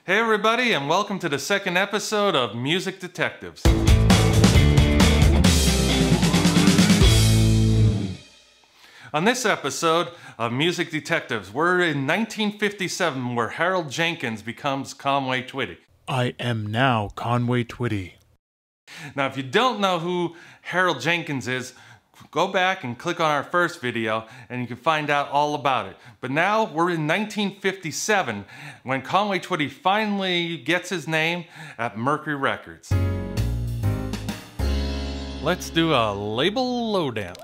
Hey everybody, and welcome to the second episode of Music Detectives. On this episode of Music Detectives, we're in 1957 where Harold Jenkins becomes Conway Twitty. I am now Conway Twitty. Now if you don't know who Harold Jenkins is, go back and click on our first video and you can find out all about it. But now we're in 1957 when Conway Twitty finally gets his name at Mercury Records. Let's do a label lowdown.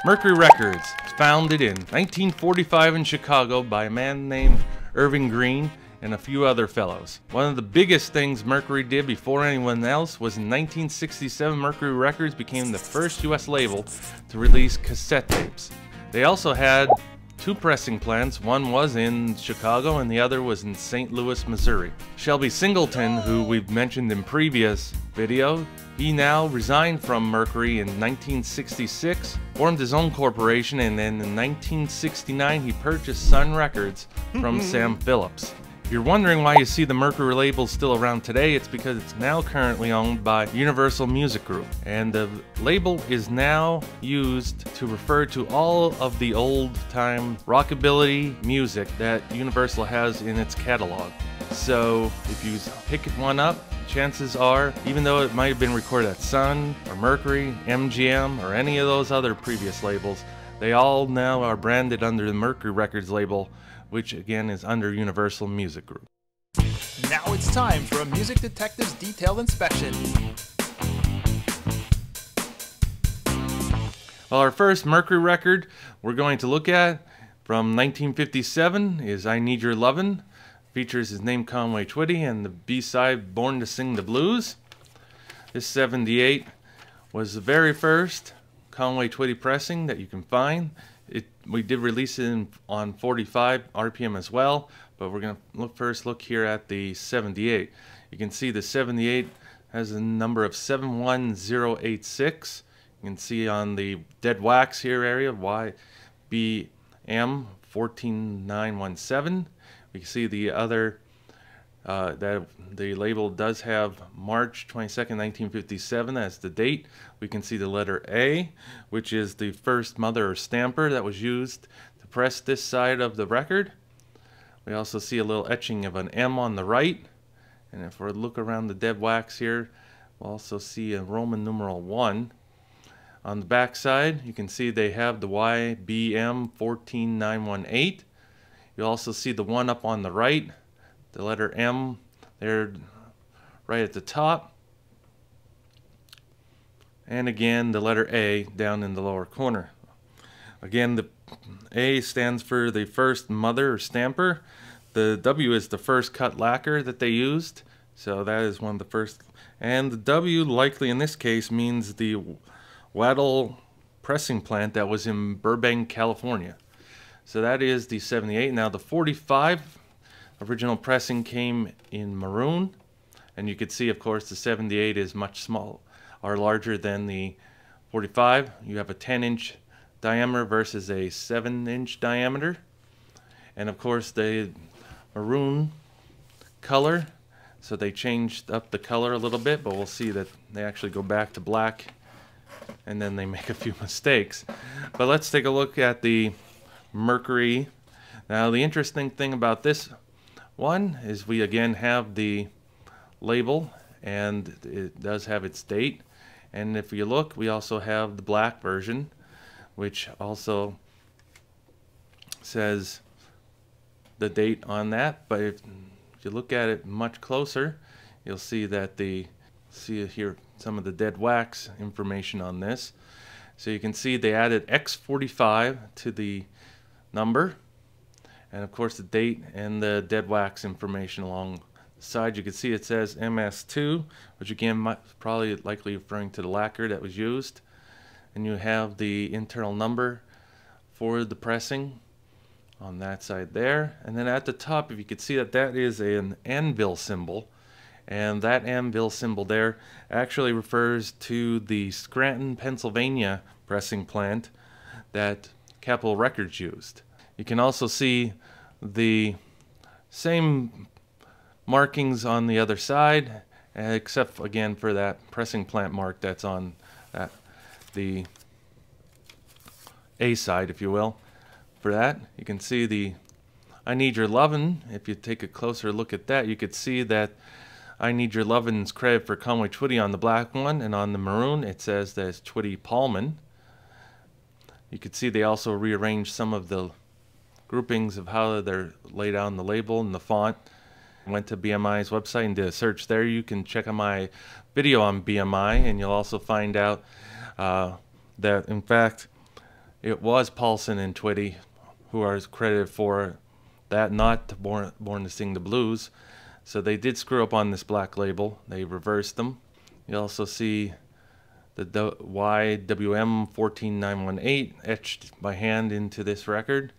Mercury Records was founded in 1945 in Chicago by a man named Irving Green and a few other fellows. One of the biggest things Mercury did before anyone else was in 1967 Mercury Records became the first US label to release cassette tapes. They also had two pressing plants, one was in Chicago and the other was in St. Louis, Missouri. Shelby Singleton, who we've mentioned in previous video, he now resigned from Mercury in 1966, formed his own corporation, and then in 1969 he purchased Sun Records from Sam Phillips. If you're wondering why you see the Mercury label still around today, it's because it's now currently owned by Universal Music Group. And the label is now used to refer to all of the old-time rockabilly music that Universal has in its catalog. So if you pick one up, chances are, even though it might have been recorded at Sun or Mercury, MGM, or any of those other previous labels, they all now are branded under the Mercury Records label, which again is under Universal Music Group. Now it's time for a Music Detective's detailed inspection. Well, our first Mercury record we're going to look at from 1957 is I Need Your Lovin'. Features his name Conway Twitty and the B-side Born to Sing the Blues. This 78 was the very first Conway Twitty pressing that you can find. We did release it on 45 RPM as well, but we're going to first look here at the 78. You can see the 78 has a number of 71086. You can see on the dead wax here area YBM 14917. We can see the other that the label does have March 22nd, 1957 as the date. We can see the letter A, which is the first mother or stamper that was used to press this side of the record. We also see a little etching of an M on the right. And if we look around the dead wax here, we'll also see a Roman numeral 1. On the back side, you can see they have the YBM 14918. You'll also see the one up on the right, the letter M there right at the top. And again, the letter A down in the lower corner. Again, the A stands for the first mother or stamper. The W is the first cut lacquer that they used. So that is one of the first. And the W likely in this case means the Waddell pressing plant that was in Burbank, California. So that is the 78. Now the 45 original pressing came in maroon, and you could see, of course, the 78 is much smaller or larger than the 45. You have a 10-inch diameter versus a 7-inch diameter, and of course the maroon color. So they changed up the color a little bit, but we'll see that they actually go back to black, and then they make a few mistakes. But let's take a look at the Mercury. Now the interesting thing about this one is we again have the label and it does have its date, and if you look we also have the black version which also says the date on that, but if you look at it much closer you'll see that see here some of the dead wax information on this. So you can see they added X45 to the number, and of course the date and the dead wax information along the side. You can see it says MS2, which again probably likely referring to the lacquer that was used, and you have the internal number for the pressing on that side there. And then at the top, if you could see that is an anvil symbol, and that anvil symbol there actually refers to the Scranton, Pennsylvania pressing plant that Capitol Records used. You can also see the Same markings on the other side, except again for that pressing plant mark that's on the A side, if you will. For that, you can see the I Need Your Lovin'. If you take a closer look at that, you could see that I Need Your Lovin's credit for Conway Twitty on the black one, and on the maroon it says that it's Twitty Paulman. You could see they also rearranged some of the groupings of how they're laid out on the label and the font. Went to BMI's website and did a search there. You can check out my video on BMI, and you'll also find out that in fact it was Paulson and Twitty who are credited for that, not Born to Sing the Blues. So they did screw up on this black label. They reversed them. You also see the YWM 14918 etched by hand into this record.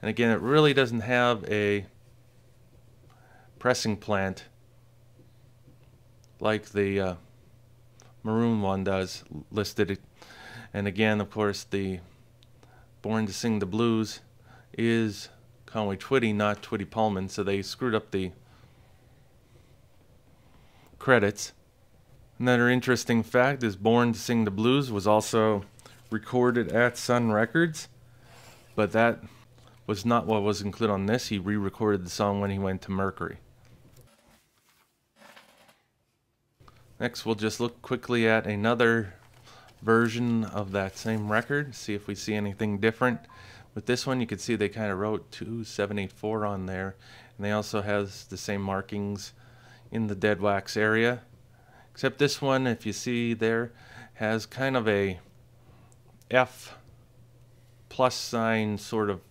And again, it really doesn't have a pressing plant like the maroon one does listed. And again, of course, the Born to Sing the Blues is Conway Twitty, not Twitty Paulman, so they screwed up the credits. Another interesting fact is Born to Sing the Blues was also recorded at Sun Records, but that was not what was included on this. He re-recorded the song when he went to Mercury. Next, we'll just look quickly at another version of that same record, see if we see anything different. With this one, you can see they kind of wrote 2784 on there, and they also has the same markings in the dead wax area. Except this one, if you see there, has kind of a F plus sign sort of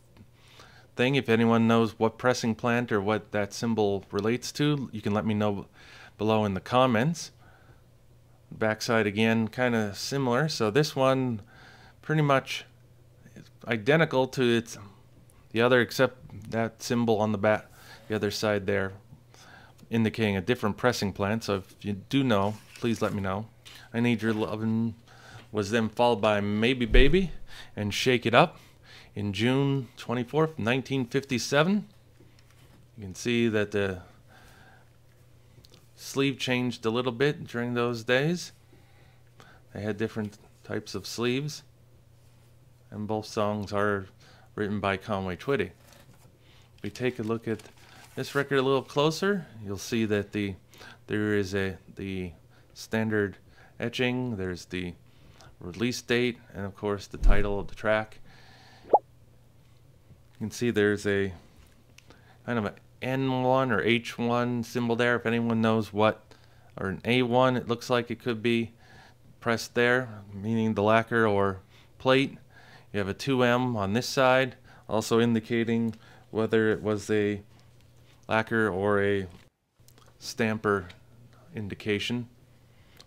thing. If anyone knows what pressing plant or what that symbol relates to, you can let me know below in the comments. Backside again, kind of similar. So this one pretty much identical to the other, except that symbol on the back, the other side there, indicating a different pressing plant. So if you do know, please let me know. I Need Your Lovin' was then followed by Maybe Baby and Shake It Up in June 24th, 1957. You can see that the sleeve changed a little bit during those days. They had different types of sleeves, and both songs are written by Conway Twitty. If we take a look at this record a little closer, you'll see that there is the standard etching, there's the release date, and of course the title of the track. You can see there's a kind of an N1 or H1 symbol there. If anyone knows what, or an A1 it looks like it could be pressed there, meaning the lacquer or plate. You have a 2M on this side, also indicating whether it was a lacquer or a stamper indication,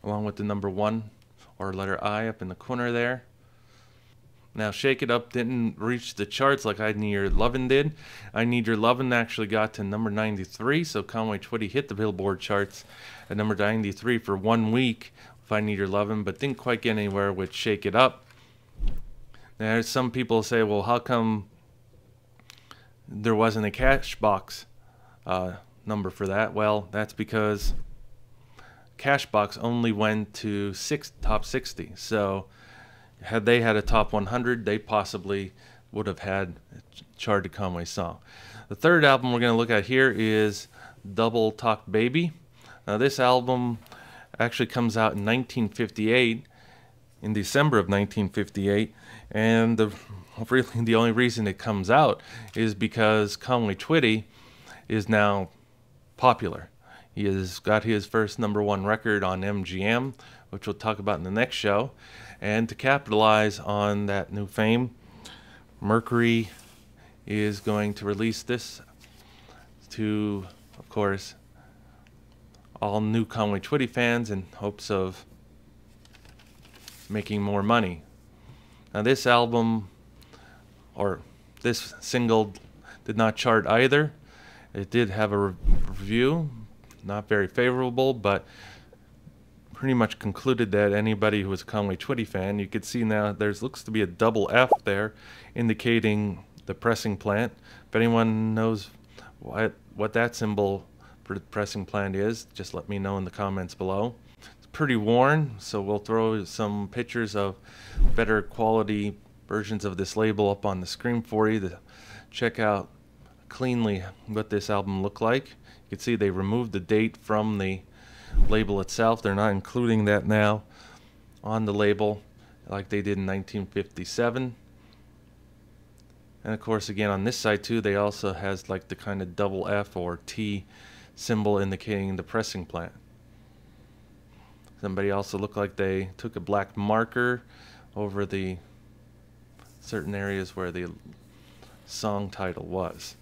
along with the number 1 or letter I up in the corner there. Now, Shake It Up didn't reach the charts like I Need Your Lovin' did. I Need Your Lovin' actually got to number 93, so Conway Twitty hit the Billboard charts at number 93 for 1 week with I Need Your Lovin', but didn't quite get anywhere with Shake It Up. Now, some people say, well, how come there wasn't a Cashbox number for that? Well, that's because Cashbox only went to top 60, so had they had a top 100, they possibly would have had a charted Conway song. The third album we're going to look at here is Double Talk Baby. Now this album actually comes out in 1958, in December of 1958, and really the only reason it comes out is because Conway Twitty is now popular. He has got his first number 1 record on MGM, which we'll talk about in the next show. And to capitalize on that new fame, Mercury is going to release this to, of course, all new Conway Twitty fans in hopes of making more money. Now this album, or this single, did not chart either. It did have a review, not very favorable, but pretty much concluded that anybody who was a Conway Twitty fan, you could see now there's looks to be a double F there indicating the pressing plant. If anyone knows what what that symbol for the pressing plant is, just let me know in the comments below. It's pretty worn, so we'll throw some pictures of better quality versions of this label up on the screen for you to check out cleanly what this album looked like. You can see they removed the date from the label itself. They're not including that now on the label like they did in 1957. And of course, again, on this side too, they also has like the kind of double F or T symbol indicating the pressing plant. Somebody also looked like they took a black marker over the certain areas where the song title was.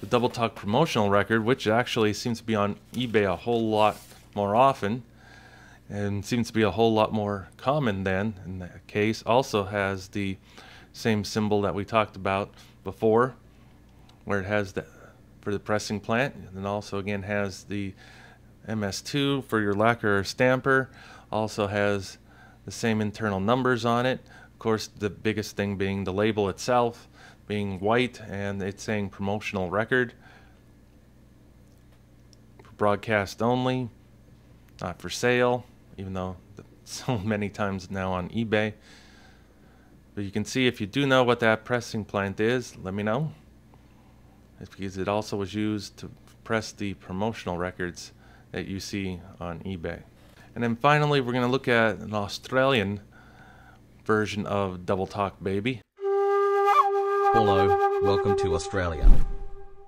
The Double Talk promotional record, which actually seems to be on eBay a whole lot more often and seems to be a whole lot more common then in that case, also has the same symbol that we talked about before, where it has the for the pressing plant, and also again has the MS2 for your lacquer or stamper. Also has the same internal numbers on it. Of course, the biggest thing being the label itself being white and it's saying promotional record, for broadcast only, not for sale, even though it's sold many times now on eBay. But you can see, if you do know what that pressing plant is, let me know. It's because it also was used to press the promotional records that you see on eBay. And then finally, we're going to look at an Australian version of Double Talk Baby. Hello, welcome to Australia.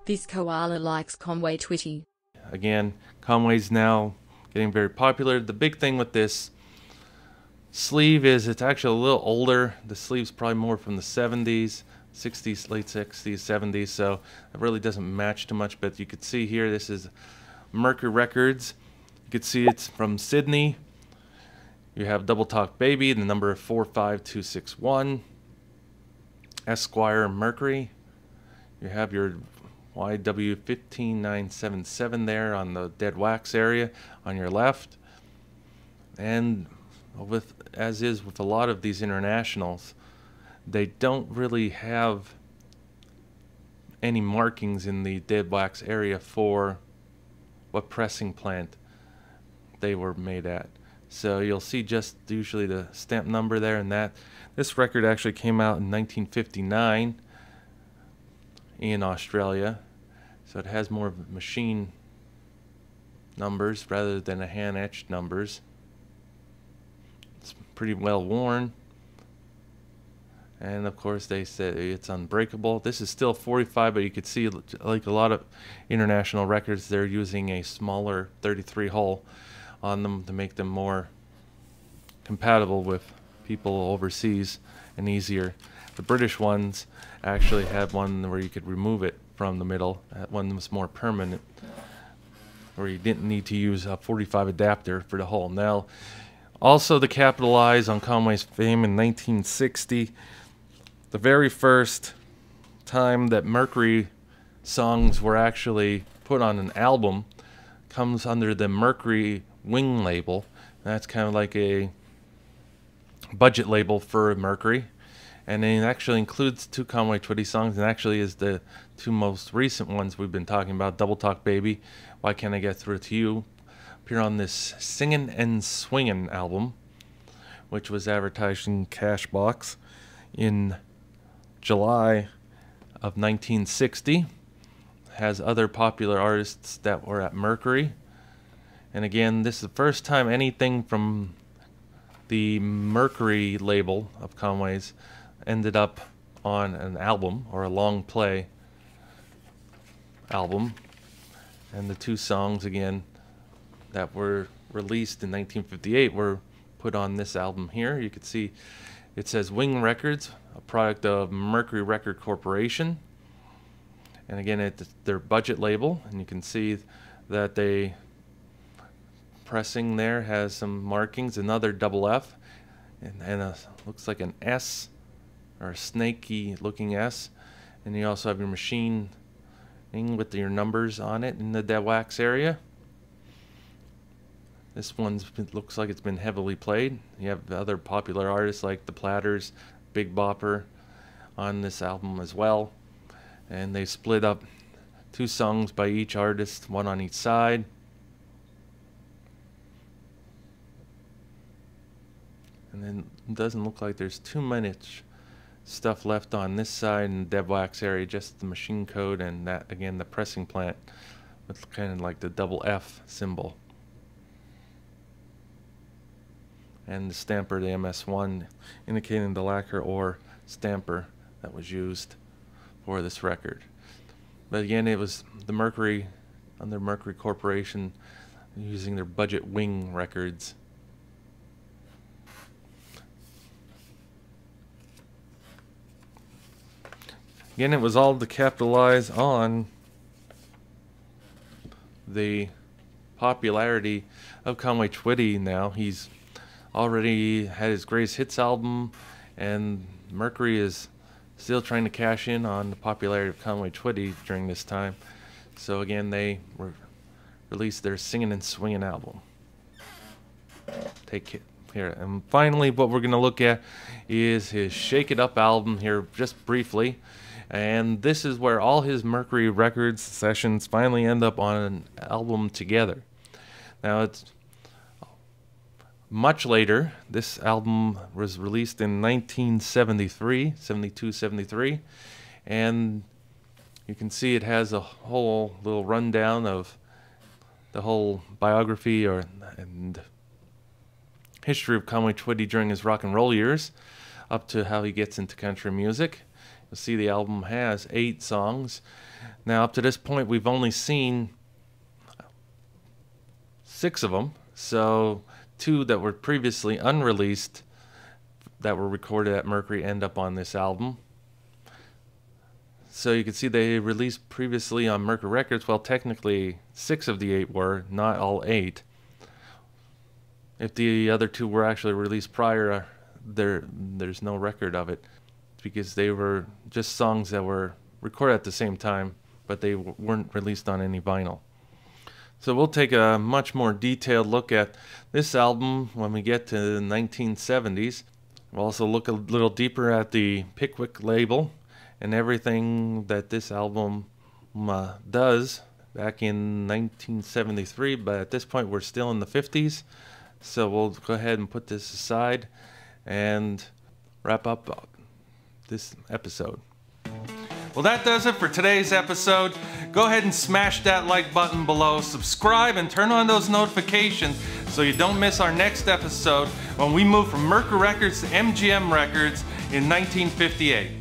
This koala likes Conway Twitty. Again, Conway's now getting very popular. The big thing with this sleeve is it's actually a little older. The sleeve's probably more from the 70s, 60s, late 60s, 70s, so it really doesn't match too much. But you could see here, this is Mercury Records. You could see it's from Sydney. You have Double Talk Baby, the number 45261. Esquire Mercury. You have your YW15977 there on the dead wax area on your left. And with, as is with a lot of these internationals, they don't really have any markings in the dead wax area for what pressing plant they were made at. So you'll see just usually the stamp number there, and that this record actually came out in 1959 in Australia, so it has more machine numbers rather than a hand-etched numbers. It's pretty well worn, and of course they said it's unbreakable. This is still 45, but you could see, like a lot of international records, they're using a smaller 33 hole on them to make them more compatible with people overseas and easier. The British ones actually had one where you could remove it from the middle. That one was more permanent, where you didn't need to use a 45 adapter for the hole. Now, also to capitalize on Conway's fame, in 1960, the very first time that Mercury songs were actually put on an album comes under the Mercury Wing label. That's kind of like a budget label for Mercury, and it actually includes 2 Conway Twitty songs, and actually is the 2 most recent ones we've been talking about. Double Talk Baby, Why Can't I Get Through to You, appear on this Singin' and Swingin' album, which was advertised in Cashbox in July of 1960. Has other popular artists that were at Mercury. And again, this is the first time anything from the Mercury label of Conway's ended up on an album or a long play album. And the 2 songs, again, that were released in 1958 were put on this album here. You can see it says Wing Records, a product of Mercury Record Corporation. And again, it's their budget label, and you can see that they pressing there has some markings, another double F, and a, looks like an S, or a snaky looking S. And you also have your machine with your numbers on it in the dead wax area. This one looks like it's been heavily played. You have other popular artists like the Platters, Big Bopper on this album as well. And they split up 2 songs by each artist, 1 on each side. And then it doesn't look like there's too much stuff left on this side in the Dev Wax area, just the machine code and that, again, the pressing plant with kind of like the double F symbol. And the stamper, the MS1, indicating the lacquer or stamper that was used for this record. But again, it was the Mercury, under Mercury Corporation, using their budget wing records. Again, it was all to capitalize on the popularity of Conway Twitty now. He's already had his greatest hits album, and Mercury is still trying to cash in on the popularity of Conway Twitty during this time. So again, they released their Singin' and Swingin' album. Take it here. And finally, what we're going to look at is his Shake It Up album here, just briefly. And this is where all his Mercury Records sessions finally end up on an album together. Now, it's much later. This album was released in 1973, 72, 73. And you can see it has a whole little rundown of the whole biography and history of Conway Twitty during his rock and roll years, up to how he gets into country music. You'll see the album has 8 songs. Now, up to this point, we've only seen 6 of them. So 2 that were previously unreleased that were recorded at Mercury end up on this album. So you can see they released previously on Mercury Records. Well, technically 6 of the 8 were, not all 8. If the other 2 were actually released prior, there's no record of it, because they were just songs that were recorded at the same time, but they weren't released on any vinyl. So we'll take a much more detailed look at this album when we get to the 1970s. We'll also look a little deeper at the Pickwick label and everything that this album does back in 1973, but at this point we're still in the 50s. So we'll go ahead and put this aside and wrap up this episode. Well, that does it for today's episode. Go ahead and smash that like button below, subscribe, and turn on those notifications so you don't miss our next episode when we move from Mercury Records to MGM Records in 1958.